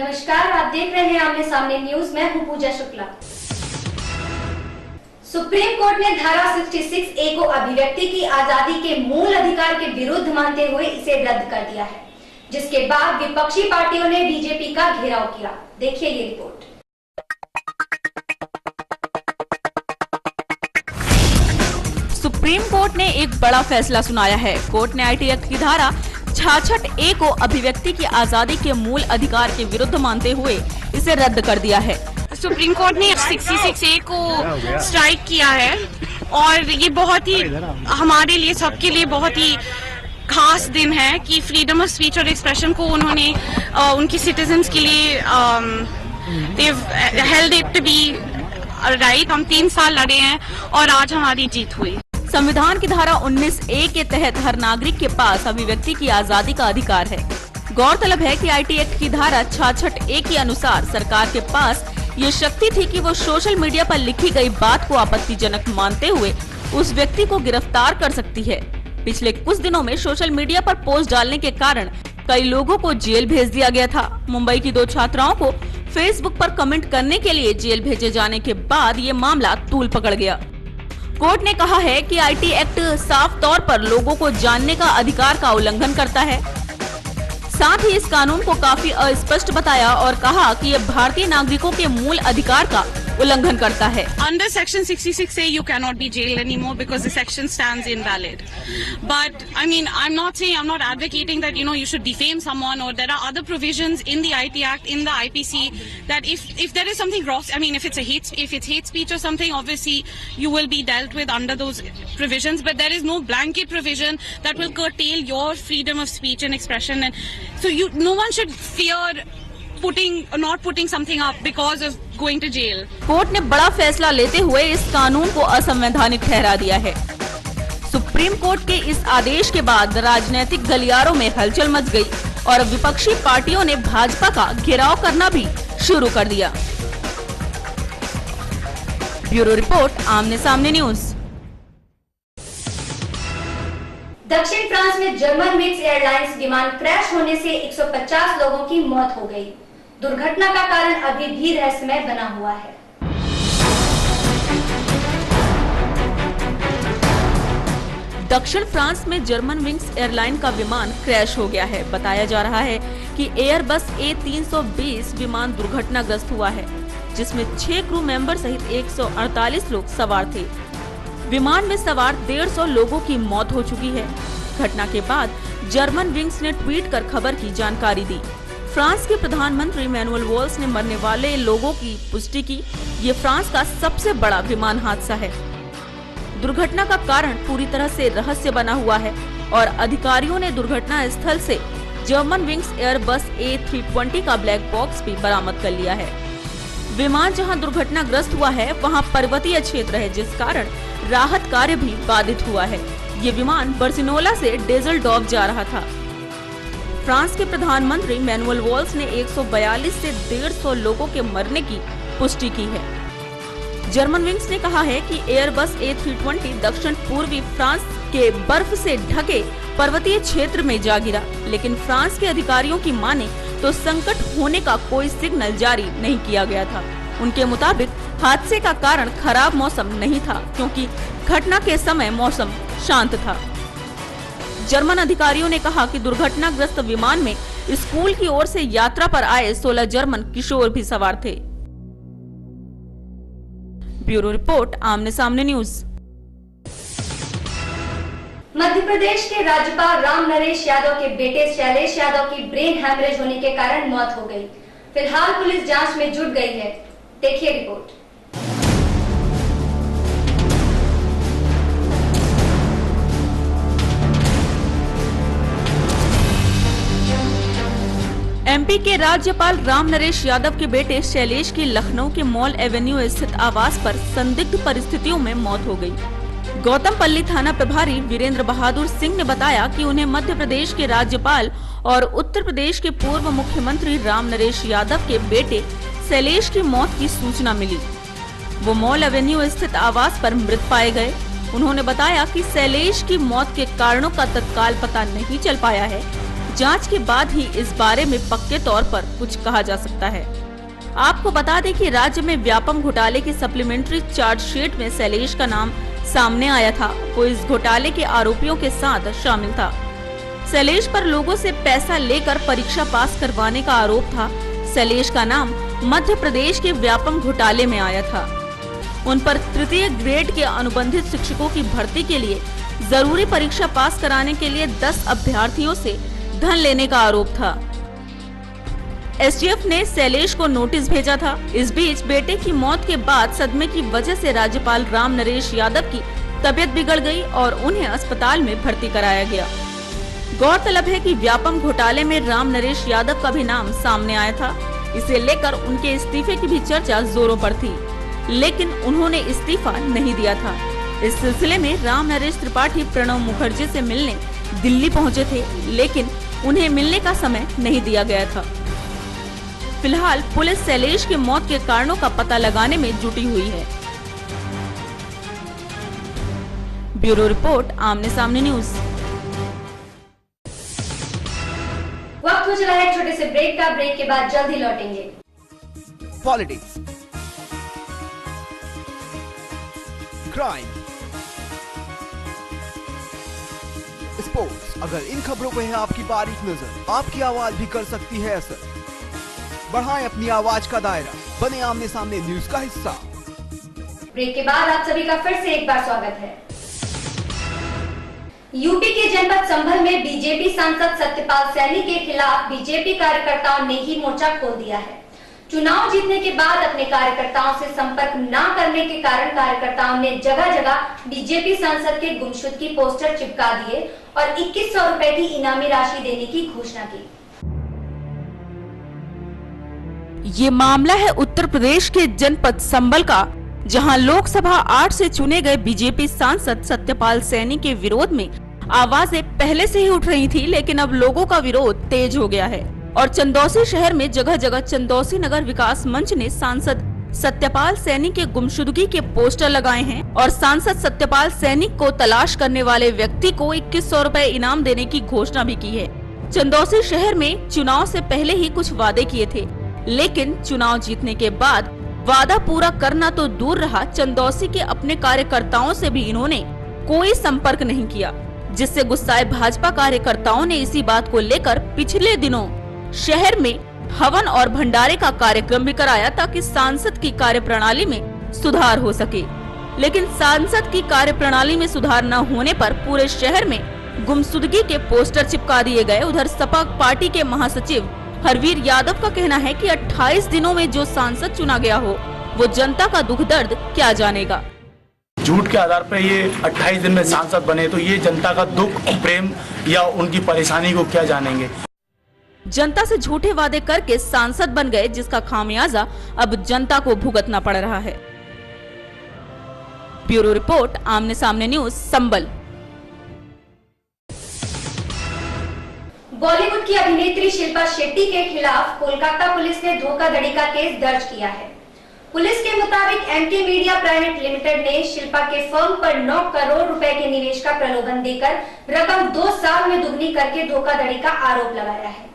नमस्कार, आप देख रहे हैं आमने सामने न्यूज। मैं हूं पूजा शुक्ला। सुप्रीम कोर्ट ने धारा 66A को अभिव्यक्ति की आजादी के मूल अधिकार के विरुद्ध मानते हुए इसे रद्द कर दिया है, जिसके बाद विपक्षी पार्टियों ने बीजेपी का घेराव किया। देखिए ये रिपोर्ट। सुप्रीम कोर्ट ने एक बड़ा फैसला सुनाया है। कोर्ट ने आईटी एक्ट की धारा 66A को अभिव्यक्ति की आजादी के मूल अधिकार के विरुद्ध मानते हुए इसे रद्द कर दिया है। सुप्रीम कोर्ट ने 66A को स्ट्राइक किया है और ये बहुत ही हमारे लिए, सबके लिए बहुत ही खास दिन है कि फ्रीडम ऑफ स्पीच और एक्सप्रेशन को उन्होंने उनकी सिटीजन्स के लिए held it to be right. हम 3 साल लड़े हैं और आज हमारी जीत हुई। संविधान की धारा 19A के तहत हर नागरिक के पास अभिव्यक्ति की आजादी का अधिकार है। गौरतलब है कि आईटी एक्ट की धारा 66A के अनुसार सरकार के पास ये शक्ति थी कि वो सोशल मीडिया पर लिखी गई बात को आपत्तिजनक मानते हुए उस व्यक्ति को गिरफ्तार कर सकती है। पिछले कुछ दिनों में सोशल मीडिया पर पोस्ट डालने के कारण कई लोगों को जेल भेज दिया गया था। मुंबई की 2 छात्राओं को फेसबुक पर कमेंट करने के लिए जेल भेजे जाने के बाद ये मामला तूल पकड़ गया। कोर्ट ने कहा है कि आईटी एक्ट साफ तौर पर लोगों को जानने का अधिकार का उल्लंघन करता है। साथ ही इस कानून को काफी अस्पष्ट बताया और कहा कि ये भारतीय नागरिकों के मूल अधिकार का उल्लंघन करता है। Under Section 66A, you cannot be jailed anymore because the section stands invalid. But I mean, I'm not advocating that you should defame someone, or there are other provisions in the IT Act, in the IPC, that if there is something gross, I mean, if it's hate speech or something, obviously you will be dealt with under those provisions. But there is no blanket provision that will curtail your freedom of speech and expression, and so no one should fear not putting something up because of going to jail. Court ने बड़ा फैसला लेते हुए इस कानून को असंवैधानिक ठहरा दिया है। सुप्रीम कोर्ट के इस आदेश के बाद राजनीतिक गलियारों में हलचल मच गई और विपक्षी पार्टियों ने भाजपा का घेराव करना भी शुरू कर दिया। ब्यूरो रिपोर्ट, आमने सामने न्यूज। दक्षिण फ्रांस में जर्मन विंग्स एयरलाइंस विमान क्रैश होने से 150 लोगों की मौत हो गई। दुर्घटना का कारण अभी भी रहस्यमय बना हुआ है। दक्षिण फ्रांस में जर्मन विंग्स एयरलाइन का विमान क्रैश हो गया है। बताया जा रहा है कि एयरबस A320 विमान दुर्घटनाग्रस्त हुआ है, जिसमें 6 क्रू मेंबर सहित 148 लोग सवार थे। विमान में सवार 150 लोगों की मौत हो चुकी है। घटना के बाद जर्मन विंग्स ने ट्वीट कर खबर की जानकारी दी। फ्रांस के प्रधानमंत्री मैनुअल वॉल्स ने मरने वाले लोगों की पुष्टि की। ये फ्रांस का सबसे बड़ा विमान हादसा है। दुर्घटना का कारण पूरी तरह से रहस्य बना हुआ है और अधिकारियों ने दुर्घटना स्थल से जर्मन विंग्स एयरबस A320 का ब्लैक बॉक्स भी बरामद कर लिया है। विमान जहां दुर्घटनाग्रस्त हुआ है वहां पर्वतीय क्षेत्र है, जिस कारण राहत कार्य भी बाधित हुआ है। ये विमान बार्सिलोना से डेसल्डॉर्फ जा रहा था। फ्रांस के प्रधानमंत्री मैनुअल वॉल्स ने 142 से 150 लोगों के मरने की पुष्टि की है। जर्मन विंग्स ने कहा है कि एयरबस A320 दक्षिण पूर्वी फ्रांस के बर्फ से ढके पर्वतीय क्षेत्र में जा गिरा, लेकिन फ्रांस के अधिकारियों की माने तो संकट होने का कोई सिग्नल जारी नहीं किया गया था। उनके मुताबिक हादसे का कारण खराब मौसम नहीं था, क्योंकि घटना के समय मौसम शांत था। जर्मन अधिकारियों ने कहा कि दुर्घटनाग्रस्त विमान में स्कूल की ओर से यात्रा पर आए 16 जर्मन किशोर भी सवार थे। ब्यूरो रिपोर्ट, आमने सामने न्यूज। मध्य प्रदेश के राज्यपाल राम नरेश यादव के बेटे शैलेश यादव की ब्रेन हैमरेज होने के कारण मौत हो गई। फिलहाल पुलिस जांच में जुट गई है। देखिए रिपोर्ट। एमपी के राज्यपाल राम नरेश यादव के बेटे शैलेश की लखनऊ के मॉल एवेन्यू स्थित आवास पर संदिग्ध परिस्थितियों में मौत हो गई। गौतमपल्ली थाना प्रभारी वीरेंद्र बहादुर सिंह ने बताया कि उन्हें मध्य प्रदेश के राज्यपाल और उत्तर प्रदेश के पूर्व मुख्यमंत्री राम नरेश यादव के बेटे शैलेश की मौत की सूचना मिली। वो मॉल एवेन्यू स्थित आवास पर मृत पाए गए। उन्होंने बताया कि शैलेश की मौत के कारणों का तत्काल पता नहीं चल पाया है, जांच के बाद ही इस बारे में पक्के तौर पर कुछ कहा जा सकता है। आपको बता दें कि राज्य में व्यापम घोटाले की सप्लीमेंट्री चार्जशीट में शैलेश का नाम सामने आया था। वो इस घोटाले के आरोपियों के साथ शामिल था। शैलेश पर लोगों से पैसा लेकर परीक्षा पास करवाने का आरोप था। शैलेश का नाम मध्य प्रदेश के व्यापम घोटाले में आया था। उन पर तृतीय ग्रेड के अनुबंधित शिक्षकों की भर्ती के लिए जरूरी परीक्षा पास कराने के लिए 10 अभ्यर्थियों से धन लेने का आरोप था। एसटीएफ ने शैलेश को नोटिस भेजा था। इस बीच बेटे की मौत के बाद सदमे की वजह से राज्यपाल राम नरेश यादव की तबीयत बिगड़ गई और उन्हें अस्पताल में भर्ती कराया गया। गौरतलब है कि व्यापम घोटाले में राम नरेश यादव का भी नाम सामने आया था। इसे लेकर उनके इस्तीफे की भी चर्चा जोरों पर थी, लेकिन उन्होंने इस्तीफा नहीं दिया था। इस सिलसिले में राम नरेश त्रिपाठी प्रणब मुखर्जी से मिलने दिल्ली पहुंचे थे, लेकिन उन्हें मिलने का समय नहीं दिया गया था। फिलहाल पुलिस शैलेश की मौत के कारणों का पता लगाने में जुटी हुई है। ब्यूरो रिपोर्ट, आमने सामने न्यूज। वक्त हो चला है छोटे से ब्रेक का। ब्रेक के बाद जल्द ही लौटेंगे। Politics, crime, sports. अगर इन खबरों पे है आपकी बारीक नजर, आपकी आवाज भी कर सकती है असर। बढ़ाएं अपनी आवाज का दायरा, बने आमने सामने न्यूज का हिस्सा। ब्रेक के बाद आप सभी का फिर से एक बार स्वागत है। यूपी के जनपद संभल में बीजेपी सांसद सत्यपाल सैनी के खिलाफ बीजेपी कार्यकर्ताओं ने ही मोर्चा खोल दिया है। चुनाव जीतने के बाद अपने कार्यकर्ताओं से संपर्क न करने के कारण कार्यकर्ताओं ने जगह जगह बीजेपी सांसद के गुमशुदगी पोस्टर चिपका दिए और 2100 रुपए की इनामी राशि देने की घोषणा की। ये मामला है उत्तर प्रदेश के जनपद संभल का, जहां लोकसभा 8 से चुने गए बीजेपी सांसद सत्यपाल सैनी के विरोध में आवाजें पहले से ही उठ रही थी, लेकिन अब लोगों का विरोध तेज हो गया है और चंदौसी शहर में जगह जगह चंदौसी नगर विकास मंच ने सांसद सत्यपाल सैनी के गुमशुदगी के पोस्टर लगाए हैं और सांसद सत्यपाल सैनी को तलाश करने वाले व्यक्ति को 2100 रुपए इनाम देने की घोषणा भी की है। चंदौसी शहर में चुनाव से पहले ही कुछ वादे किए थे, लेकिन चुनाव जीतने के बाद वादा पूरा करना तो दूर रहा, चंदौसी के अपने कार्यकर्ताओं से भी इन्होंने कोई संपर्क नहीं किया, जिससे गुस्साए भाजपा कार्यकर्ताओं ने इसी बात को लेकर पिछले दिनों शहर में हवन और भंडारे का कार्यक्रम भी कराया ताकि सांसद की कार्यप्रणाली में सुधार हो सके। लेकिन सांसद की कार्यप्रणाली में सुधार न होने पर पूरे शहर में गुमशुदगी के पोस्टर चिपका दिए गए। उधर सपा पार्टी के महासचिव हरवीर यादव का कहना है कि 28 दिनों में जो सांसद चुना गया हो वो जनता का दुख दर्द क्या जानेगा। झूठ के आधार पर ये 28 दिन में सांसद बने तो ये जनता का दुख, प्रेम या उनकी परेशानी को क्या जानेंगे। जनता से झूठे वादे करके सांसद बन गए, जिसका खामियाजा अब जनता को भुगतना पड़ रहा है। ब्यूरो रिपोर्ट, आमने सामने न्यूज, संभल। बॉलीवुड की अभिनेत्री शिल्पा शेट्टी के खिलाफ कोलकाता पुलिस ने धोखाधड़ी का केस दर्ज किया है। पुलिस के मुताबिक एमके मीडिया प्राइवेट लिमिटेड ने शिल्पा के फर्म पर 9 करोड़ रुपए के निवेश का प्रलोभन देकर रकम 2 साल में दुगनी करके धोखाधड़ी का आरोप लगाया है।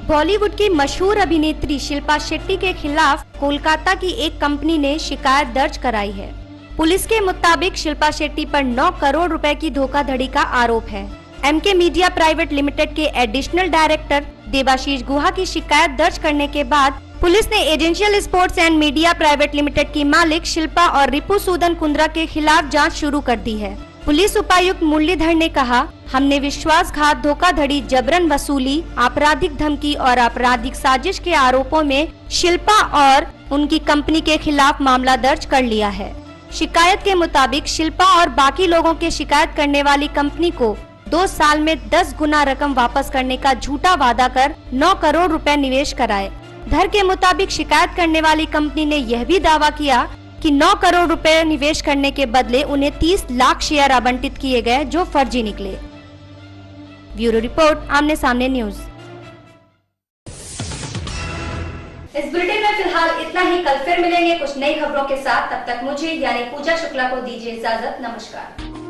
बॉलीवुड की मशहूर अभिनेत्री शिल्पा शेट्टी के खिलाफ कोलकाता की एक कंपनी ने शिकायत दर्ज कराई है। पुलिस के मुताबिक शिल्पा शेट्टी पर 9 करोड़ रुपए की धोखाधड़ी का आरोप है। एमके मीडिया प्राइवेट लिमिटेड के एडिशनल डायरेक्टर देवाशीष गुहा की शिकायत दर्ज करने के बाद पुलिस ने essential sports and media private limited की मालिक शिल्पा और रिपुसूदन कुंद्रा के खिलाफ जांच शुरू कर दी है। पुलिस उपायुक्त मुरलीधर ने कहा, हमने विश्वासघात, धोखाधड़ी, जबरन वसूली, आपराधिक धमकी और आपराधिक साजिश के आरोपों में शिल्पा और उनकी कंपनी के खिलाफ मामला दर्ज कर लिया है। शिकायत के मुताबिक शिल्पा और बाकी लोगों के शिकायत करने वाली कंपनी को 2 साल में 10 गुना रकम वापस करने का झूठा वादा कर 9 करोड़ रुपए निवेश कराए। धर के मुताबिक शिकायत करने वाली कंपनी ने यह भी दावा किया कि 9 करोड़ रुपए निवेश करने के बदले उन्हें 30 लाख शेयर आवंटित किए गए, जो फर्जी निकले। ब्यूरो रिपोर्ट, आमने सामने न्यूज। इस बुलेटिन में फिलहाल इतना ही। कल फिर मिलेंगे कुछ नई खबरों के साथ। तब तक मुझे यानी पूजा शुक्ला को दीजिए इजाजत। नमस्कार।